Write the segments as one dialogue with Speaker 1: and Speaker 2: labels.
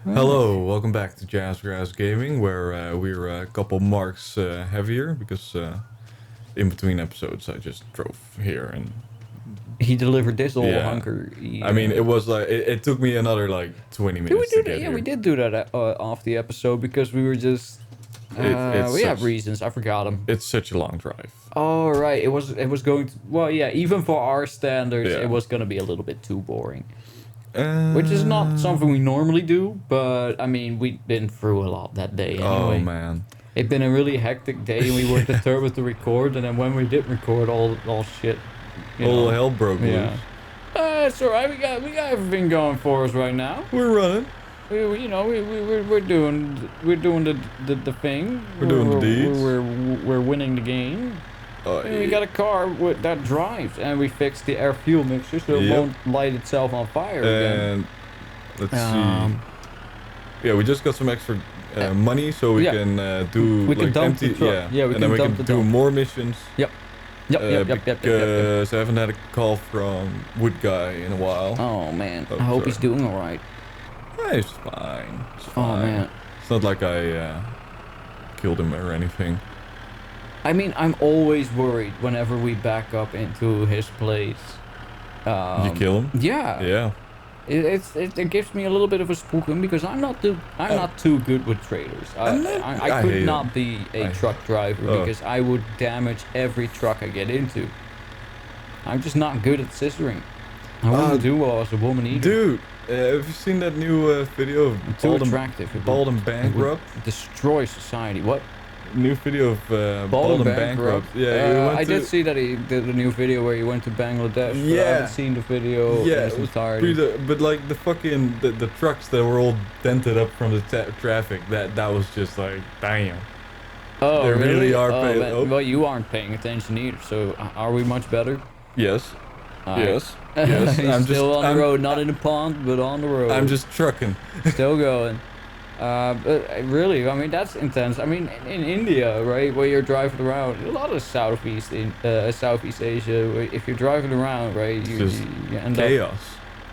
Speaker 1: Hello, welcome back to Jazzgrass Gaming, where we're a couple marks heavier because in between episodes I just drove here and
Speaker 2: He delivered this old
Speaker 1: yeah.
Speaker 2: hunker.
Speaker 1: I mean, it was like it took me another like 20
Speaker 2: Did we
Speaker 1: minutes
Speaker 2: do
Speaker 1: to
Speaker 2: that?
Speaker 1: get
Speaker 2: Yeah,
Speaker 1: here.
Speaker 2: we did do that off the episode because we were just.
Speaker 1: It's
Speaker 2: We have
Speaker 1: such,
Speaker 2: reasons. I forgot them.
Speaker 1: it's such a long drive.
Speaker 2: Oh right, it was going to. Well, yeah, even for our standards,
Speaker 1: Yeah.
Speaker 2: it was going to be a little bit too boring.
Speaker 1: Uh,
Speaker 2: Which is not something we normally do, but I mean, we'd been through a lot that day anyway.
Speaker 1: Oh man.
Speaker 2: It'd been a really hectic day, and we were determined to record. And then when we did record, all shit.
Speaker 1: All hell broke
Speaker 2: Yeah.
Speaker 1: loose.
Speaker 2: It's alright. We got everything going for us right now.
Speaker 1: We're running.
Speaker 2: We're doing the thing.
Speaker 1: We're doing the deeds.
Speaker 2: We're winning the game. And we got a car that drives, and we fixed the air fuel mixer so it
Speaker 1: Yep.
Speaker 2: won't light itself on fire again.
Speaker 1: And let's see. Yeah, we just got some extra money so we
Speaker 2: yeah.
Speaker 1: can do
Speaker 2: We can
Speaker 1: like
Speaker 2: dump the
Speaker 1: empty.
Speaker 2: truck.
Speaker 1: Yeah,
Speaker 2: Yeah, we
Speaker 1: and then
Speaker 2: can
Speaker 1: we
Speaker 2: dump
Speaker 1: can
Speaker 2: the
Speaker 1: do
Speaker 2: dump.
Speaker 1: more missions.
Speaker 2: Yep. Yep.
Speaker 1: Because I haven't had a call from Wood Guy in a while.
Speaker 2: Oh man,
Speaker 1: Oh,
Speaker 2: I hope
Speaker 1: sorry.
Speaker 2: he's doing all right.
Speaker 1: It's fine. It's
Speaker 2: Oh
Speaker 1: fine.
Speaker 2: man.
Speaker 1: It's not like I killed him or anything.
Speaker 2: I mean, I'm always worried whenever we back up into his place.
Speaker 1: Did you kill him?
Speaker 2: Yeah.
Speaker 1: Yeah.
Speaker 2: It gives me a little bit of a spooking because I'm not too good with trailers. I
Speaker 1: I
Speaker 2: could
Speaker 1: hate
Speaker 2: not
Speaker 1: it.
Speaker 2: be a truck driver
Speaker 1: Oh.
Speaker 2: because I would damage every truck I get into. I'm just not good at scissoring. I wouldn't do well as a woman either.
Speaker 1: Dude, have you seen that new video of
Speaker 2: I'm too
Speaker 1: Bald and,
Speaker 2: attractive.
Speaker 1: Bald and
Speaker 2: It would
Speaker 1: Bankrupt?
Speaker 2: destroy society. What?
Speaker 1: New video of Bald and Bankrupt. Yeah, he went
Speaker 2: I
Speaker 1: to,
Speaker 2: did see that he did a new video where he went to Bangladesh. But I
Speaker 1: Yeah.
Speaker 2: haven't seen the video
Speaker 1: Yeah,
Speaker 2: in
Speaker 1: it
Speaker 2: its
Speaker 1: was
Speaker 2: entirety.
Speaker 1: but like the fucking the trucks that were all dented up from the traffic. That was just like damn.
Speaker 2: Oh,
Speaker 1: They really are paying-
Speaker 2: man.
Speaker 1: oh.
Speaker 2: Well, you aren't paying attention either. So, are we much better?
Speaker 1: Yes.
Speaker 2: Alright.
Speaker 1: Yes. Yes.
Speaker 2: He's still on the road, not in the pond, but on the road.
Speaker 1: I'm just trucking.
Speaker 2: still going. But really, I mean, that's intense. I mean, in India, right, where you're driving around, a lot of Southeast Asia, if you're driving around, right,
Speaker 1: It's
Speaker 2: you,
Speaker 1: just
Speaker 2: you end up.
Speaker 1: chaos.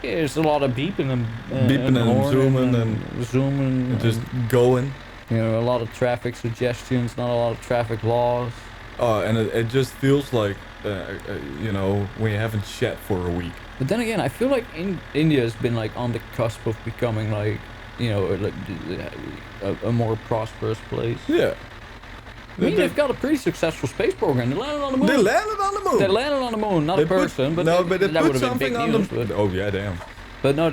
Speaker 2: Yeah, there's a lot of beeping and
Speaker 1: Beeping and
Speaker 2: horning
Speaker 1: zooming
Speaker 2: zooming,
Speaker 1: And just going.
Speaker 2: you know, a lot of traffic suggestions, not a lot of traffic laws.
Speaker 1: Oh, and it just feels like you know, we haven't shat for a week.
Speaker 2: But then again, I feel like India has been like on the cusp of becoming like, you know, like a more prosperous place.
Speaker 1: Yeah.
Speaker 2: I mean, they've got a pretty successful space program. They landed on the moon.
Speaker 1: They landed on the moon.
Speaker 2: They landed on the moon, not
Speaker 1: They
Speaker 2: a
Speaker 1: put-
Speaker 2: person, but
Speaker 1: no, but they
Speaker 2: that
Speaker 1: put
Speaker 2: would have been big
Speaker 1: something on
Speaker 2: news.
Speaker 1: the.
Speaker 2: But,
Speaker 1: Oh yeah, damn.
Speaker 2: but no,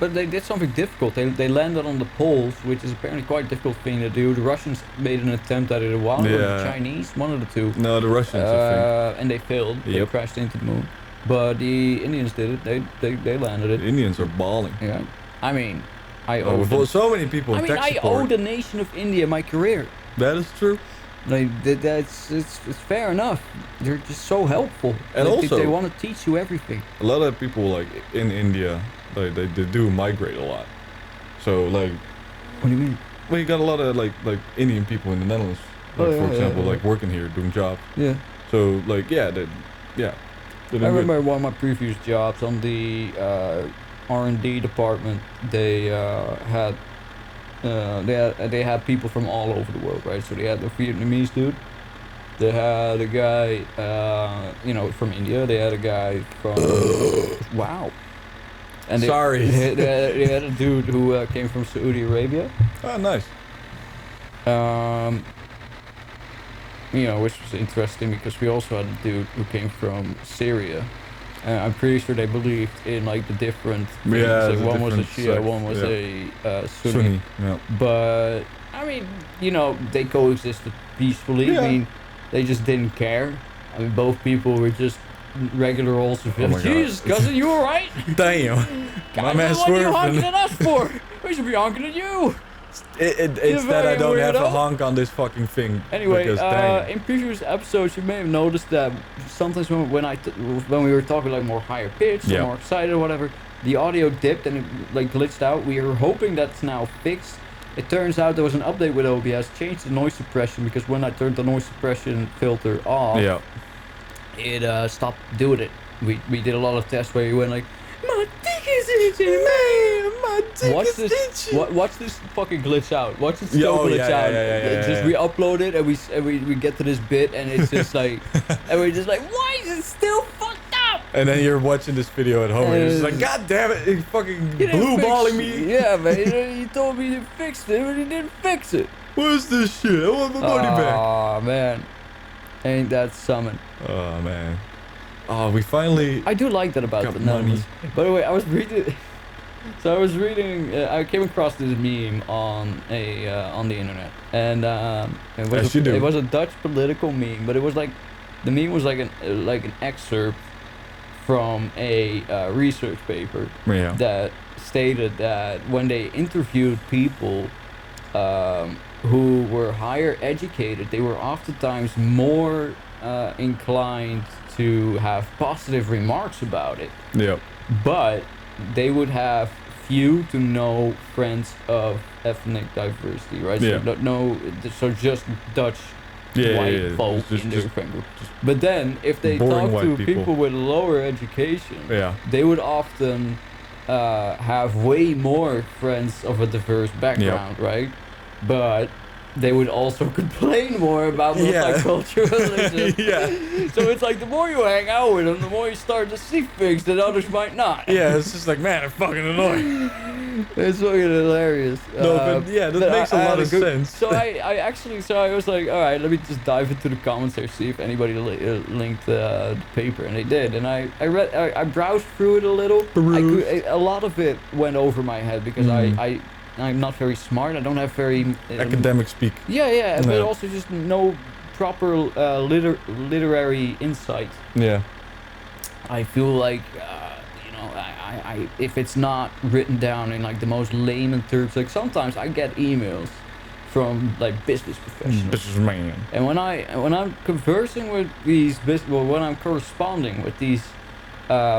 Speaker 2: but they did something difficult. They landed on the poles, which is apparently quite a difficult thing to do. The Russians made an attempt at it a while, or the
Speaker 1: Yeah.
Speaker 2: Chinese, one of the two.
Speaker 1: No, the Russians. I
Speaker 2: And they failed. They
Speaker 1: Yep.
Speaker 2: crashed into the moon. But the Indians did it. They landed
Speaker 1: think
Speaker 2: it.
Speaker 1: the Indians are balling.
Speaker 2: Yeah. I mean, I
Speaker 1: Oh,
Speaker 2: owe
Speaker 1: for
Speaker 2: them.
Speaker 1: so many people.
Speaker 2: I
Speaker 1: in
Speaker 2: mean,
Speaker 1: tech
Speaker 2: I
Speaker 1: support.
Speaker 2: owe the nation of India my career.
Speaker 1: That is true.
Speaker 2: Like it's fair enough. They're just so helpful.
Speaker 1: And
Speaker 2: Like,
Speaker 1: also-
Speaker 2: they want to teach you everything.
Speaker 1: A lot of people like in India, like they do migrate a lot. So like,
Speaker 2: What do you mean?
Speaker 1: well, you got a lot of like Indian people in the Netherlands, like,
Speaker 2: Oh, yeah,
Speaker 1: for
Speaker 2: yeah,
Speaker 1: example,
Speaker 2: yeah.
Speaker 1: like working here, doing jobs.
Speaker 2: Yeah.
Speaker 1: So like, yeah, they're
Speaker 2: I
Speaker 1: doing good.
Speaker 2: remember one of my previous jobs on the R&D department. They had people from all over the world, right? So they had the Vietnamese dude. They had a guy, you know, from India. They had a guy from wow. And
Speaker 1: Sorry.
Speaker 2: they had a dude who came from Saudi Arabia.
Speaker 1: Oh, nice.
Speaker 2: You know, which was interesting because we also had a dude who came from Syria. I'm pretty sure they believed in like the different things.
Speaker 1: Yeah,
Speaker 2: Like
Speaker 1: the
Speaker 2: one was a
Speaker 1: different
Speaker 2: Shia,
Speaker 1: sects,
Speaker 2: one was
Speaker 1: yeah.
Speaker 2: a Sunni.
Speaker 1: Sunni. Yeah.
Speaker 2: But I mean, you know, they coexisted peacefully.
Speaker 1: Yeah.
Speaker 2: I mean, they just didn't care. I mean, both people were just regular old civilians.
Speaker 1: Oh my God.
Speaker 2: Jesus, cousin, you alright?
Speaker 1: Damn. My
Speaker 2: Cousin,
Speaker 1: man
Speaker 2: what are you honking
Speaker 1: swerving.
Speaker 2: at us for? We should be honking at you.
Speaker 1: It's that I
Speaker 2: very
Speaker 1: don't have to
Speaker 2: weirdo.
Speaker 1: honk on this fucking thing.
Speaker 2: Anyway,
Speaker 1: because, damn.
Speaker 2: in previous episodes, you may have noticed that sometimes when when we were talking like more higher pitched,
Speaker 1: Yeah.
Speaker 2: or more excited, or whatever, the audio dipped and it like glitched out. We are hoping that's now fixed. It turns out there was an update with OBS, changed the noise suppression because when I turned the noise suppression filter off,
Speaker 1: Yeah.
Speaker 2: it stopped doing it. We did a lot of tests where you went like, my dick is itching,
Speaker 1: Man, my dick
Speaker 2: Watch
Speaker 1: is
Speaker 2: this.
Speaker 1: itchy.
Speaker 2: Watch this fucking glitch out. Watch it
Speaker 1: Yeah,
Speaker 2: still
Speaker 1: oh,
Speaker 2: glitch
Speaker 1: yeah,
Speaker 2: out.
Speaker 1: yeah, yeah,
Speaker 2: It's just
Speaker 1: yeah.
Speaker 2: we upload it and we get to this bit and it's just like, and we're just like, why is it still fucked up?
Speaker 1: And then you're watching this video at home and you're just like,
Speaker 2: Uh,
Speaker 1: God damn it, he fucking
Speaker 2: You didn't
Speaker 1: blue
Speaker 2: fix-
Speaker 1: balling me.
Speaker 2: Yeah, man. You told me to fix it, but you didn't fix it.
Speaker 1: What's this shit? I want my money back.
Speaker 2: Oh man, ain't that something?
Speaker 1: Oh man. Oh, we finally
Speaker 2: I do like that about
Speaker 1: got
Speaker 2: the
Speaker 1: money.
Speaker 2: numbers. By the way, I was reading. So I was reading. I came across this meme on the internet, and
Speaker 1: As you do.
Speaker 2: it was a Dutch political meme, but it was like the meme was like an excerpt from a research paper
Speaker 1: Yeah.
Speaker 2: that stated that when they interviewed people who were higher educated, they were oftentimes more inclined to have positive remarks about it,
Speaker 1: Yep.
Speaker 2: but they would have few to no friends of ethnic diversity, right?
Speaker 1: Yeah.
Speaker 2: So just Dutch
Speaker 1: Yeah,
Speaker 2: white
Speaker 1: yeah, yeah.
Speaker 2: folk
Speaker 1: Just-
Speaker 2: in their
Speaker 1: just-
Speaker 2: friend group. But then if they
Speaker 1: boring
Speaker 2: talk
Speaker 1: white
Speaker 2: to
Speaker 1: people.
Speaker 2: people with lower education,
Speaker 1: Yeah.
Speaker 2: they would often have way more friends of a diverse background, right? But they would also complain more about
Speaker 1: Yeah.
Speaker 2: multiculturalism.
Speaker 1: Yeah.
Speaker 2: So it's like the more you hang out with them, the more you start to see things that others might not.
Speaker 1: Yeah, it's just like, man, I'm fucking annoying.
Speaker 2: It's fucking hilarious.
Speaker 1: No, but yeah, that
Speaker 2: but
Speaker 1: makes a
Speaker 2: I
Speaker 1: lot
Speaker 2: had
Speaker 1: of
Speaker 2: good-
Speaker 1: sense.
Speaker 2: So I was like, all right, let me just dive into the comments there, see if anybody linked the paper, and they did. And I browsed through it a little. A lot of it went over my head because I'm not very smart. I don't have very
Speaker 1: Academic speak.
Speaker 2: Yeah, but
Speaker 1: Yeah.
Speaker 2: also just no proper literary insight.
Speaker 1: Yeah.
Speaker 2: I feel like, I if it's not written down in like the most layman terms, like sometimes I get emails from like business professionals,
Speaker 1: This is man.
Speaker 2: and when I'm conversing with these when I'm corresponding with these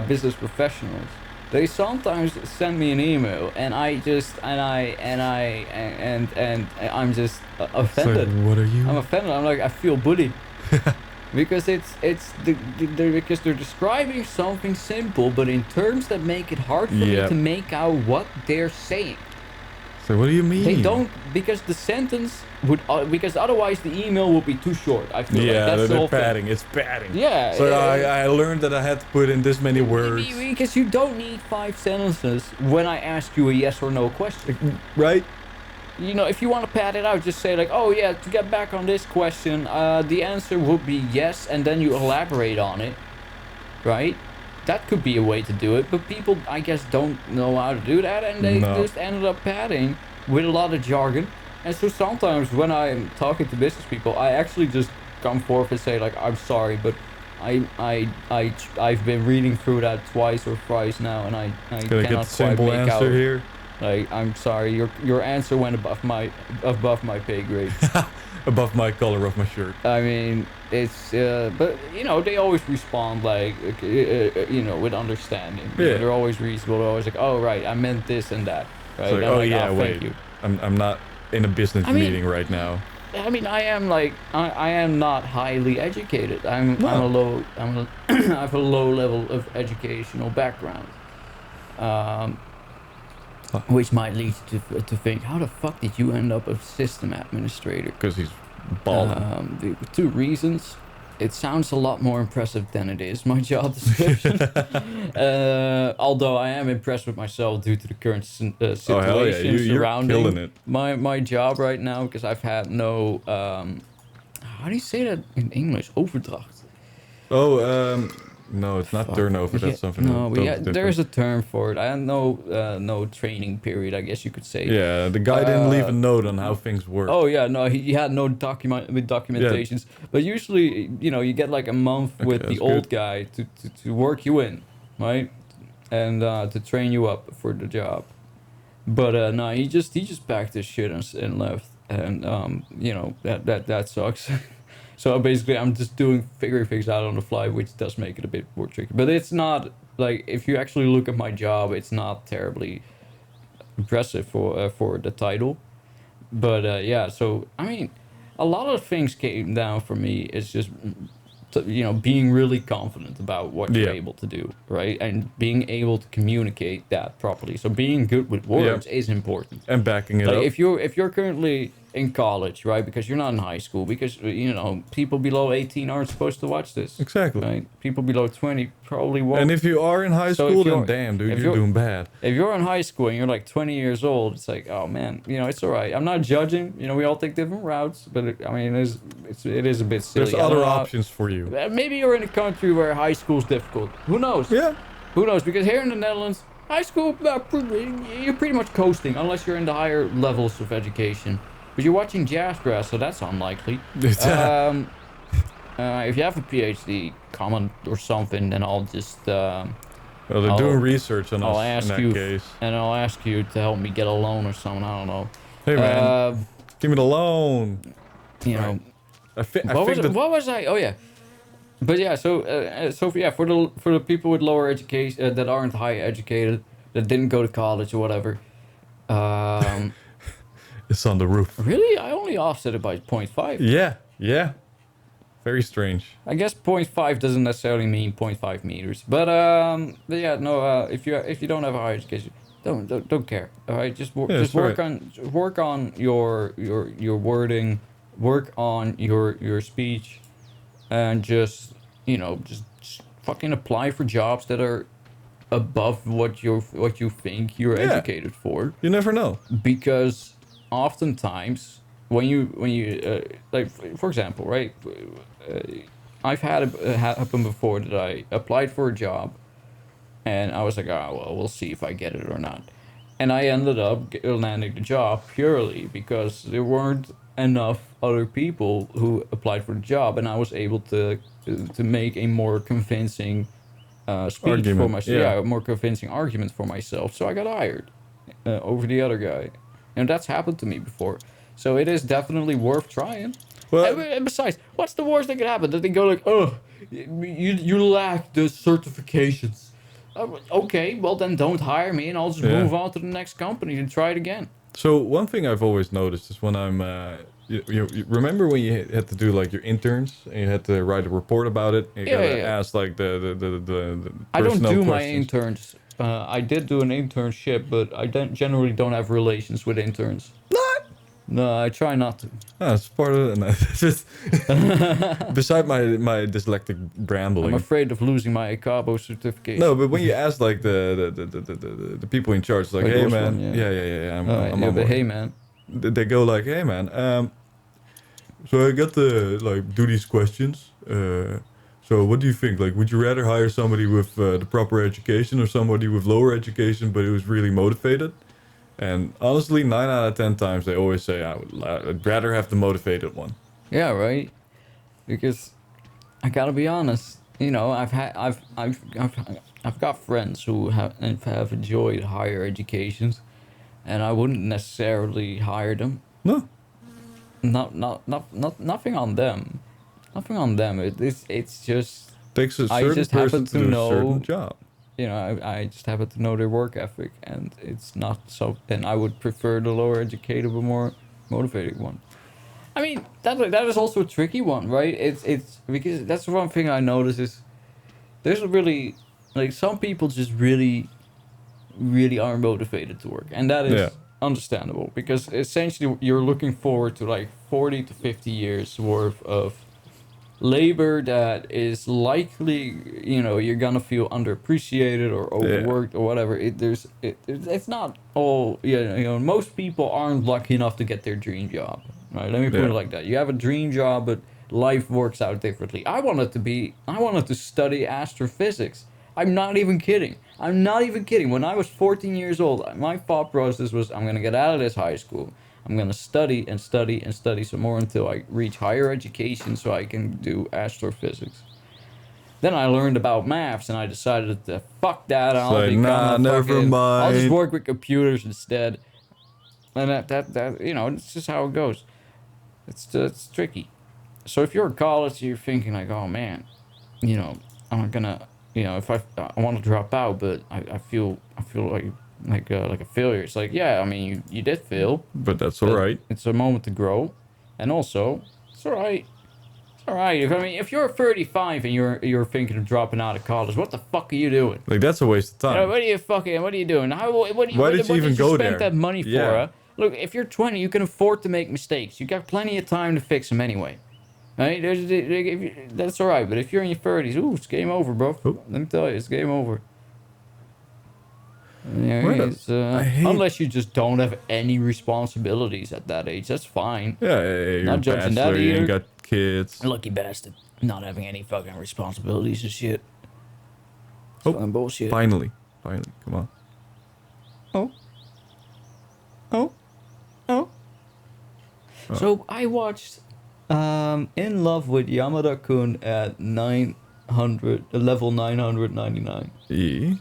Speaker 2: business professionals, they sometimes send me an email, and I'm just offended.
Speaker 1: So, what are you?
Speaker 2: I'm offended. I'm like, I feel bullied. Because because they're describing something simple, but in terms that make it hard for me
Speaker 1: Yep.
Speaker 2: to make out what they're saying.
Speaker 1: So what do you mean?
Speaker 2: They don't, because the sentence would, because otherwise the email would be too short. I feel like
Speaker 1: Yeah,
Speaker 2: that's the
Speaker 1: they're
Speaker 2: whole
Speaker 1: padding. It's padding.
Speaker 2: thing. Yeah.
Speaker 1: So I learned that I had to put in this many words.
Speaker 2: Because you don't need 5 sentences when I ask you a yes or no question.
Speaker 1: Right?
Speaker 2: You know, if you want to pad it out, just say like, oh yeah, to get back on this question, the answer would be yes, and then you elaborate on it, right? That could be a way to do it, but people, I guess, don't know how to do that, and they
Speaker 1: No.
Speaker 2: just ended up padding with a lot of jargon. And so sometimes when I'm talking to business people, I actually just come forth and say like, I'm sorry, but I've been reading through that twice or thrice now, and I
Speaker 1: Can I get
Speaker 2: cannot
Speaker 1: the
Speaker 2: quite
Speaker 1: simple
Speaker 2: make
Speaker 1: answer
Speaker 2: out.
Speaker 1: here?
Speaker 2: Like, I'm sorry, your answer went above my pay grade.
Speaker 1: Above my color of my shirt.
Speaker 2: I mean, it's but you know, they always respond like with understanding. You know,
Speaker 1: Yeah.
Speaker 2: they're always reasonable. They're always like, oh right, I meant this and that. Right?
Speaker 1: It's like,
Speaker 2: I'm
Speaker 1: oh
Speaker 2: like,
Speaker 1: yeah,
Speaker 2: thank
Speaker 1: wait.
Speaker 2: you.
Speaker 1: I'm not in a business
Speaker 2: I mean-
Speaker 1: meeting right now.
Speaker 2: I mean, I am like I am not highly educated. I'm
Speaker 1: No.
Speaker 2: I have a low level of educational background. Which might lead you to think, how the fuck did you end up a system administrator?
Speaker 1: Because he's balling.
Speaker 2: The 2 reasons. It sounds a lot more impressive than it is, my job description. Although I am impressed with myself due to the current situation
Speaker 1: Oh hell yeah, you're
Speaker 2: surrounding
Speaker 1: killing it.
Speaker 2: my job right now, because I've had no how do you say that in English? Overdracht.
Speaker 1: Oh, no, it's not
Speaker 2: Fuck.
Speaker 1: turnover. That's something.
Speaker 2: No,
Speaker 1: totally
Speaker 2: there's
Speaker 1: different.
Speaker 2: a term for it. I had no training period, I guess you could say.
Speaker 1: Yeah, the guy didn't leave a note on how things work.
Speaker 2: Oh yeah, no, he had no documentations. But usually, you get like a month
Speaker 1: Okay,
Speaker 2: with the
Speaker 1: that's
Speaker 2: old
Speaker 1: good.
Speaker 2: guy to work you in, right, and to train you up for the job. But no, he just packed his shit and left, and that sucks. So basically, I'm just figuring things out on the fly, which does make it a bit more tricky. But it's not like, if you actually look at my job, it's not terribly impressive for the title. But yeah, so I mean, a lot of things came down for me. It's just being really confident about what you're
Speaker 1: Yeah.
Speaker 2: able to do, right? And being able to communicate that properly. So being good with words is important.
Speaker 1: And backing it
Speaker 2: Like
Speaker 1: up.
Speaker 2: if you're currently in college, right? Because you're not in high school, because people below 18 aren't supposed to watch this,
Speaker 1: Exactly.
Speaker 2: right? People below 20 probably won't.
Speaker 1: And if you are in high
Speaker 2: So
Speaker 1: school,
Speaker 2: if
Speaker 1: then
Speaker 2: you're-
Speaker 1: damn, dude,
Speaker 2: if
Speaker 1: you're
Speaker 2: you're-
Speaker 1: doing bad.
Speaker 2: If you're in high school and you're like 20 years old, it's like, oh man, it's all right. I'm not judging. We all take different routes, but it is a bit silly.
Speaker 1: There's
Speaker 2: I don't
Speaker 1: other
Speaker 2: know.
Speaker 1: options for you.
Speaker 2: Maybe you're in a country where high school's difficult. Who knows?
Speaker 1: Yeah.
Speaker 2: Who knows? Because here in the Netherlands, high school, you're pretty much coasting, unless you're in the higher levels of education. But you're watching Jazzgrass, so that's unlikely. If you have a PhD, comment or something, then I'll just
Speaker 1: Well, they're
Speaker 2: I'll-
Speaker 1: doing research on
Speaker 2: I'll
Speaker 1: us in
Speaker 2: ask
Speaker 1: that
Speaker 2: you,
Speaker 1: case.
Speaker 2: and I'll ask you to help me get a loan or something. I don't know.
Speaker 1: Hey man, give me the loan.
Speaker 2: You know,
Speaker 1: I
Speaker 2: what was
Speaker 1: think
Speaker 2: it?
Speaker 1: that
Speaker 2: What was I? Oh yeah. But yeah, so for the people with lower education that aren't high educated, that didn't go to college or whatever.
Speaker 1: it's on the roof.
Speaker 2: Really, I only offset it by 0.5.
Speaker 1: Yeah. Very strange.
Speaker 2: I guess 0.5 doesn't necessarily mean 0.5 meters, but yeah, no. If you don't have a high education, don't care. All right, just
Speaker 1: that's
Speaker 2: work on your wording, work on your speech, and just fucking apply for jobs that are above what you think you're
Speaker 1: Yeah.
Speaker 2: educated for,
Speaker 1: You never know.
Speaker 2: because oftentimes when you like, for example, right, I've had it happen before that I applied for a job and I was like, oh well, we'll see if I get it or not, and I ended up landing the job purely because there weren't enough other people who applied for the job, and I was able to make a more convincing speech for
Speaker 1: Argument,
Speaker 2: myself.
Speaker 1: yeah.
Speaker 2: A more convincing argument for myself, so I got hired over the other guy, and that's happened to me before. So it is definitely worth trying.
Speaker 1: Well-
Speaker 2: And besides, what's the worst that could happen? That they go like, oh, you lack the certifications. Okay, well then don't hire me, and I'll just
Speaker 1: Yeah.
Speaker 2: move on to the next company and try it again.
Speaker 1: So one thing I've always noticed is when I'm, you remember when you had to do like your interns and you had to write a report about it. And you
Speaker 2: Yeah,
Speaker 1: gotta
Speaker 2: yeah.
Speaker 1: ask like the
Speaker 2: I don't
Speaker 1: personnel
Speaker 2: do my
Speaker 1: questions.
Speaker 2: interns. I did do an internship, but I generally don't have relations with interns.
Speaker 1: Not.
Speaker 2: No, I try not to.
Speaker 1: Ah, it's part of it. And just beside my dyslexic brambling.
Speaker 2: I'm afraid of losing my Cabo certificate.
Speaker 1: No, but when you ask like the people in charge, like,
Speaker 2: Like
Speaker 1: hey
Speaker 2: those
Speaker 1: man,
Speaker 2: one, yeah.
Speaker 1: yeah, I'm
Speaker 2: Yeah,
Speaker 1: on
Speaker 2: but
Speaker 1: board.
Speaker 2: hey, man.
Speaker 1: They go like, hey man, so I got to like do these questions. So what do you think? Like, would you rather hire somebody with the proper education or somebody with lower education but who's really motivated? And honestly, 9 out of 10 times they always say I'd rather have the motivated one.
Speaker 2: Yeah, right. Because I gotta be honest. I've got friends who have enjoyed higher educations, and I wouldn't necessarily hire them.
Speaker 1: No,
Speaker 2: Nothing on them. Nothing on them. It's just,
Speaker 1: takes a
Speaker 2: I
Speaker 1: certain
Speaker 2: just
Speaker 1: person
Speaker 2: happen
Speaker 1: to
Speaker 2: to
Speaker 1: do a
Speaker 2: know-
Speaker 1: certain job.
Speaker 2: I just happen to know their work ethic, and it's not so. And I would prefer the lower educated but more motivated one. I mean, that is also a tricky one, right? It's because that's one thing I notice is there's a really, like, some people just really are motivated to work, and that is
Speaker 1: Yeah.
Speaker 2: understandable, because essentially you're looking forward to like 40 to 50 years worth of labor that is likely, you're gonna feel underappreciated or overworked or whatever. It's not all, most people aren't lucky enough to get their dream job, right? Let me put it
Speaker 1: Yeah.
Speaker 2: like that. You have a dream job, but life works out differently. I wanted to study astrophysics. I'm not even kidding. When I was 14 years old, my thought process was, I'm gonna get out of this high school. I'm gonna study and study and study some more until I reach higher education so I can do astrophysics. Then I learned about maths and I decided to fuck that. I'll
Speaker 1: like,
Speaker 2: become
Speaker 1: nah,
Speaker 2: a
Speaker 1: never
Speaker 2: fucking- I'll just
Speaker 1: mind.
Speaker 2: work with computers instead. And that it's just how it goes. It's tricky. So if you're in college, you're thinking like, oh man, I'm gonna, if I want to drop out, but I feel like a failure. It's like, yeah, I mean, you did fail.
Speaker 1: But that's
Speaker 2: but
Speaker 1: all right.
Speaker 2: It's a moment to grow, and also it's all right. It's All right. If you're 35 and you're thinking of dropping out of college, what the fuck are you doing?
Speaker 1: Like, that's a waste of
Speaker 2: You know,
Speaker 1: time.
Speaker 2: what are you doing?
Speaker 1: Why did you even go
Speaker 2: spend
Speaker 1: there?
Speaker 2: that money for?
Speaker 1: Yeah.
Speaker 2: Huh? Look, if you're 20, you can afford to make mistakes. You got plenty of time to fix them anyway. Right? That's all right. But if you're in your 30s, ooh, it's game over, bro.
Speaker 1: Oh.
Speaker 2: Let me tell you, it's game over. Yeah,
Speaker 1: What
Speaker 2: it's,
Speaker 1: I hate-
Speaker 2: unless you just don't have any responsibilities at that age, that's fine.
Speaker 1: Yeah, you're
Speaker 2: Not
Speaker 1: a
Speaker 2: judging that
Speaker 1: bachelor, you ain't
Speaker 2: either.
Speaker 1: got kids.
Speaker 2: Lucky bastard, not having any fucking responsibilities and shit. It's
Speaker 1: Oh,
Speaker 2: fucking bullshit.
Speaker 1: Finally, come on.
Speaker 2: Oh. So I watched In Love with Yamada-kun at level 999.
Speaker 1: Yeah.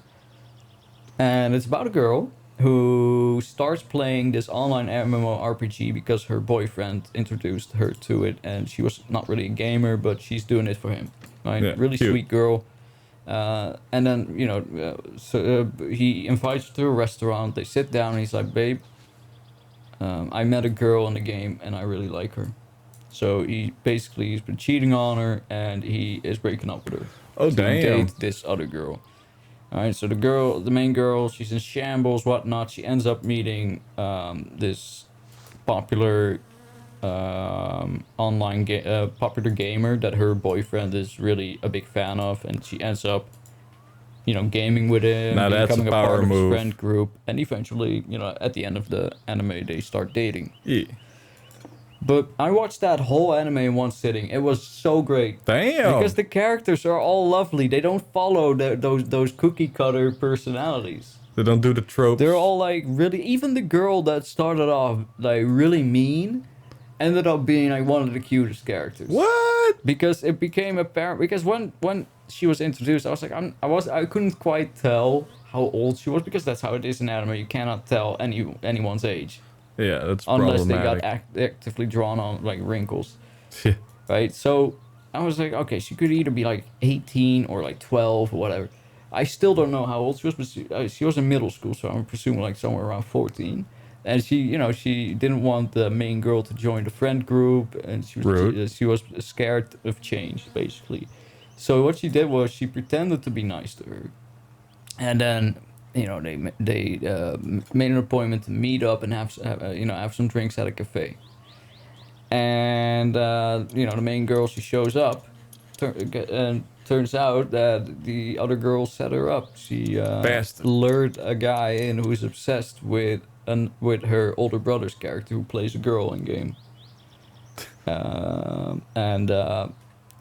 Speaker 2: And it's about a girl who starts playing this online MMORPG because her boyfriend introduced her to it, and she was not really a gamer, but she's doing it for him. Right?
Speaker 1: Yeah,
Speaker 2: Really
Speaker 1: cute.
Speaker 2: sweet girl. And then, he invites her to a restaurant. They sit down, and he's like, babe, I met a girl in the game, and I really like her. So he's been cheating on her, and he is breaking up with her.
Speaker 1: Oh,
Speaker 2: to
Speaker 1: damn.
Speaker 2: date this other girl. Alright, so the main girl, she's in shambles, whatnot. She ends up meeting this popular popular gamer that her boyfriend is really a big fan of, and she ends up, gaming with him,
Speaker 1: Now that's
Speaker 2: becoming
Speaker 1: a
Speaker 2: a part
Speaker 1: power
Speaker 2: of his
Speaker 1: move.
Speaker 2: friend group, and eventually, at the end of the anime, they start dating.
Speaker 1: Yeah.
Speaker 2: But I watched that whole anime in one sitting. It was so great.
Speaker 1: Damn.
Speaker 2: Because the characters are all lovely. They don't follow those cookie cutter personalities.
Speaker 1: They don't do the tropes.
Speaker 2: They're all like really. Even the girl that started off like really mean, ended up being like one of the cutest characters.
Speaker 1: What?
Speaker 2: Because it became apparent. Because when she was introduced, I was like, I couldn't quite tell how old she was, because that's how it is in anime. You cannot tell anyone's age.
Speaker 1: Yeah, that's
Speaker 2: Unless they
Speaker 1: problematic.
Speaker 2: got actively drawn on like wrinkles.
Speaker 1: Yeah.
Speaker 2: Right? So I was like, okay, she could either be like 18 or like 12 or whatever. I still don't know how old she was, but she was in middle school, so I'm presuming like somewhere around 14. And she didn't want the main girl to join the friend group, and she was scared of change, basically. So what she did was she pretended to be nice to her. And then, they made an appointment to meet up and have some drinks at a cafe. And the main girl, she shows up, and turns out that the other girl set her up. She
Speaker 1: Bastard.
Speaker 2: lured a guy in who's obsessed with her older brother's character, who plays a girl in game.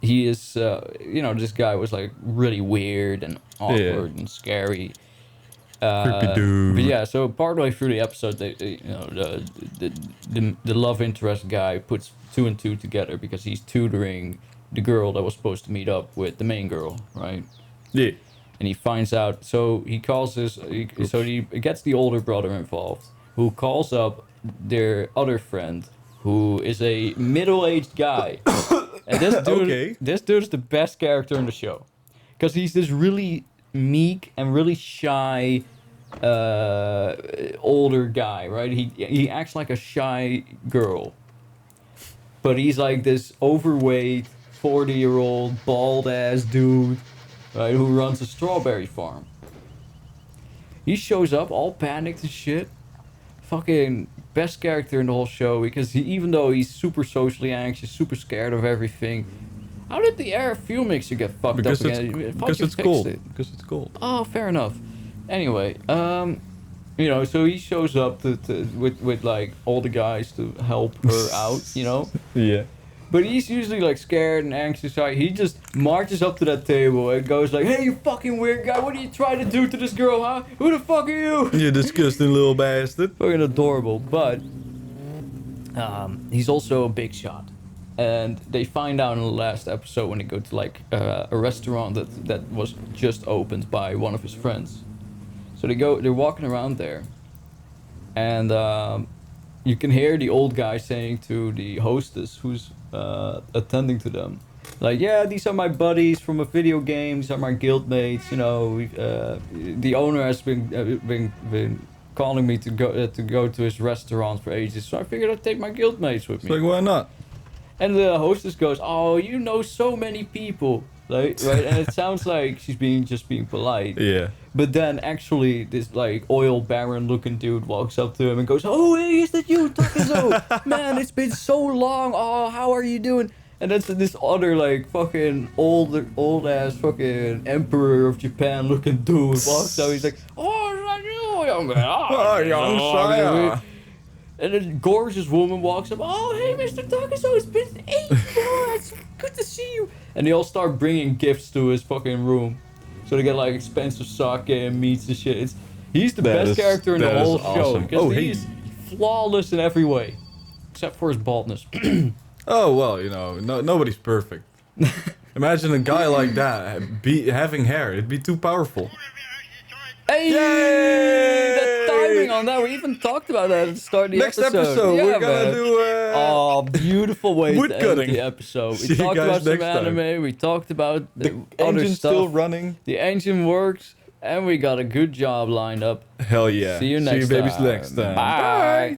Speaker 2: He is, this guy was like really weird and awkward and scary.
Speaker 1: Creepy dude.
Speaker 2: But yeah, so partway through the episode, the love interest guy puts 2 and 2 together, because he's tutoring the girl that was supposed to meet up with the main girl, right?
Speaker 1: Yeah.
Speaker 2: And he finds out, so he gets the older brother involved, who calls up their other friend, who is a middle-aged guy. And this dude is the best character in the show, because he's this really meek and really shy older guy, right? He acts like a shy girl, but he's like this overweight 40-year-old bald ass dude, right, who runs a strawberry farm. He shows up all panicked and shit. Fucking best character in the whole show, because even though he's super socially anxious, super scared of everything. How did the air fuel mixer get fucked
Speaker 1: Because
Speaker 2: up
Speaker 1: it's,
Speaker 2: again?
Speaker 1: because it's cold. Because it's cold.
Speaker 2: Oh, fair enough. Anyway, so he shows up with like all the guys to help her out,
Speaker 1: Yeah.
Speaker 2: But he's usually like scared and anxious. He just marches up to that table and goes like, "Hey, you fucking weird guy, what are you trying to do to this girl, huh? Who the fuck are you?"
Speaker 1: You disgusting little bastard.
Speaker 2: Fucking adorable. But he's also a big shot. And they find out in the last episode when they go to like a restaurant that was just opened by one of his friends. So they're walking around there, and you can hear the old guy saying to the hostess who's attending to them, like, "Yeah, these are my buddies from a video game. These are my guildmates. The owner has been calling me to go to his restaurant for ages, so I figured I'd take my guildmates with
Speaker 1: It's
Speaker 2: me."
Speaker 1: like, why not?
Speaker 2: And the hostess goes, "Oh, you know so many people." Like, right? And it sounds like she's just being polite.
Speaker 1: Yeah.
Speaker 2: But then actually this like oil baron looking dude walks up to him and goes, "Oh, hey, is that you, Takazo? Man, it's been so long. Oh, how are you doing?" And that's this other like fucking old ass fucking emperor of Japan looking dude walks out. He's like, "Oh, is that you, young man?
Speaker 1: Oh, young sire."
Speaker 2: And a gorgeous woman walks up. "Oh, hey, Mr. Takazo, it's been ages. Oh, it's good to see you." And they all start bringing gifts to his fucking room. So they get like expensive sake and meats and shit. He's the best character in the whole show. Because he's flawless in every way. Except for his baldness.
Speaker 1: Oh, well, you know, nobody's perfect. Imagine a guy like that having hair. It'd be too powerful.
Speaker 2: Hey!
Speaker 1: Yay!
Speaker 2: The timing on that. We even talked about that at the start of the
Speaker 1: Next
Speaker 2: episode.
Speaker 1: episode,
Speaker 2: Yeah,
Speaker 1: we're gonna
Speaker 2: man.
Speaker 1: do...
Speaker 2: Oh, beautiful way to end
Speaker 1: woodcutting.
Speaker 2: the episode.
Speaker 1: See
Speaker 2: We
Speaker 1: you
Speaker 2: talked
Speaker 1: guys
Speaker 2: about some
Speaker 1: next time.
Speaker 2: anime. We talked about
Speaker 1: the
Speaker 2: other
Speaker 1: engine's
Speaker 2: stuff.
Speaker 1: still running.
Speaker 2: The engine works. And we got a good job lined up.
Speaker 1: Hell yeah.
Speaker 2: See you next
Speaker 1: See you babies
Speaker 2: time.
Speaker 1: next time.
Speaker 2: Bye.